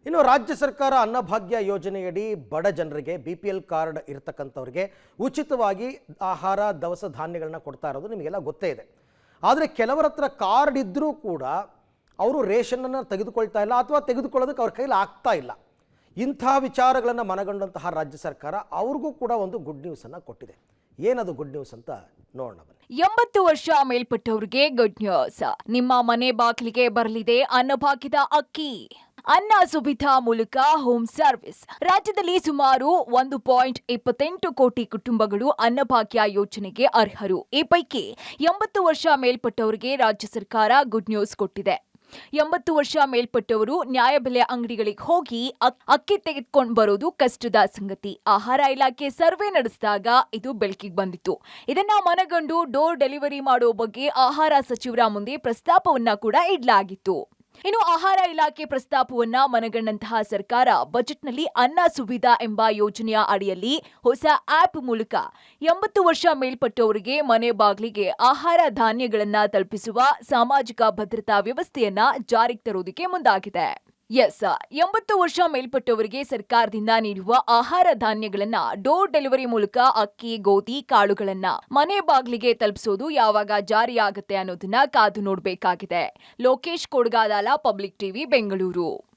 ಇನ್ನು ರಾಜ್ಯ ಸರ್ಕಾರ ಅನ್ನಭಾಗ್ಯ ಯೋಜನೆಯಡಿ ಬಡ ಜನರಿಗೆ BPL ಕಾರ್ಡ್ ಇರತಕ್ಕಂಥವ್ರಿಗೆ ಉಚಿತವಾಗಿ ಆಹಾರ ದವಸ ಧಾನ್ಯಗಳನ್ನ ಕೊಡ್ತಾ ಇರೋದು ನಿಮಗೆಲ್ಲ ಗೊತ್ತೇ ಇದೆ. ಆದರೆ ಕೆಲವರ ಹತ್ರ ಕಾರ್ಡ್ ಇದ್ದರೂ ಕೂಡ ಅವರು ರೇಷನನ್ನು ತೆಗೆದುಕೊಳ್ತಾ ಇಲ್ಲ ಅಥವಾ ತೆಗೆದುಕೊಳ್ಳೋದಕ್ಕೆ ಅವ್ರ ಕೈಲಿ ಆಗ್ತಾ ಇಲ್ಲ. ಇಂಥ ವಿಚಾರಗಳನ್ನು ಮನಗಂಡಂತಹ ರಾಜ್ಯ ಸರ್ಕಾರ ಅವ್ರಿಗೂ ಕೂಡ ಒಂದು ಗುಡ್ ನ್ಯೂಸನ್ನು ಕೊಟ್ಟಿದೆ. ಏನದು ಗುಡ್ ನ್ಯೂಸ್ ಅಂತ ನೋಡೋಣ ಬನ್ನಿ. 80 ವರ್ಷ ಮೇಲ್ಪಟ್ಟವರಿಗೆ ಗುಡ್ ನ್ಯೂಸ್. ನಿಮ್ಮ ಮನೆ ಬಾಗಿಲಿಗೆ ಬರಲಿದೆ ಅನ್ನಭಾಗ್ಯದ ಅಕ್ಕಿ. ಅನ್ನ ಸುವಿಧಾ ಮೂಲಕ ಹೋಮ್ ಸರ್ವಿಸ್. ರಾಜ್ಯದಲ್ಲಿ ಸುಮಾರು 1.28 ಕೋಟಿ ಕುಟುಂಬಗಳು ಅನ್ನಭಾಗ್ಯ ಯೋಜನೆಗೆ ಅರ್ಹರು. ಈ ಪೈಕಿ 80 ವರ್ಷ ಮೇಲ್ಪಟ್ಟವರಿಗೆ ರಾಜ್ಯ ಸರ್ಕಾರ ಗುಡ್ ನ್ಯೂಸ್ ಕೊಟ್ಟಿದೆ. 80 ವರ್ಷ ಮೇಲ್ಪಟ್ಟವರು ನ್ಯಾಯಬೆಲೆ ಅಂಗಡಿಗಳಿಗೆ ಹೋಗಿ ಅಕ್ಕಿ ತೆಗೆದುಕೊಂಡು ಬರೋದು ಕಷ್ಟದ ಸಂಗತಿ. ಆಹಾರ ಇಲಾಖೆ ಸರ್ವೆ ನಡೆಸಿದಾಗ ಇದು ಬೆಳಕಿಗೆ ಬಂದಿತ್ತು. ಇದನ್ನ ಮನಗಂಡು ಡೋರ್ ಡೆಲಿವರಿ ಮಾಡೋ ಬಗ್ಗೆ ಆಹಾರ ಸಚಿವರ ಮುಂದೆ ಪ್ರಸ್ತಾಪವನ್ನ ಕೂಡ ಇಡಲಾಗಿತ್ತು. ಇನ್ನು ಆಹಾರ ಇಲಾಖೆ ಪ್ರಸ್ತಾಪವನ್ನ ಮನಗಂಡಂತಹ ಸರ್ಕಾರ ಬಜೆಟ್ನಲ್ಲಿ ಅನ್ನ ಸುವಿಧಾ ಎಂಬ ಯೋಜನೆಯ ಅಡಿಯಲ್ಲಿ ಹೊಸ ಆಪ್ ಮೂಲಕ 80 ವರ್ಷ ಮೇಲ್ಪಟ್ಟವರಿಗೆ ಮನೆ ಬಾಗಿಲಿಗೆ ಆಹಾರ ಧಾನ್ಯಗಳನ್ನ ತಲುಪಿಸುವ ಸಾಮಾಜಿಕ ಭದ್ರತಾ ವ್ಯವಸ್ಥೆಯನ್ನ ಜಾರಿಗೆ ತರುವುದಕ್ಕೆ ಮುಂದಾಗಿದೆ. 80 ವರ್ಷ ಮೇಲ್ಪಟ್ಟವರಿಗೆ ಸರ್ಕಾರದಿಂದ ನೀಡುವ ಆಹಾರ ಧಾನ್ಯಗಳನ್ನ ಡೋರ್ ಡೆಲಿವರಿ ಮೂಲಕ ಅಕ್ಕಿ, ಗೋಧಿ, ಕಾಳುಗಳನ್ನ ಮನೆ ಬಾಗಿಲಿಗೆ ತಲುಪಿಸೋದು ಯಾವಾಗ ಜಾರಿಯಾಗುತ್ತೆ ಅನ್ನೋದನ್ನ ಕಾದು ನೋಡಬೇಕಾಗಿದೆ. Lokesh Kodagadala, public TV, Bengaluru.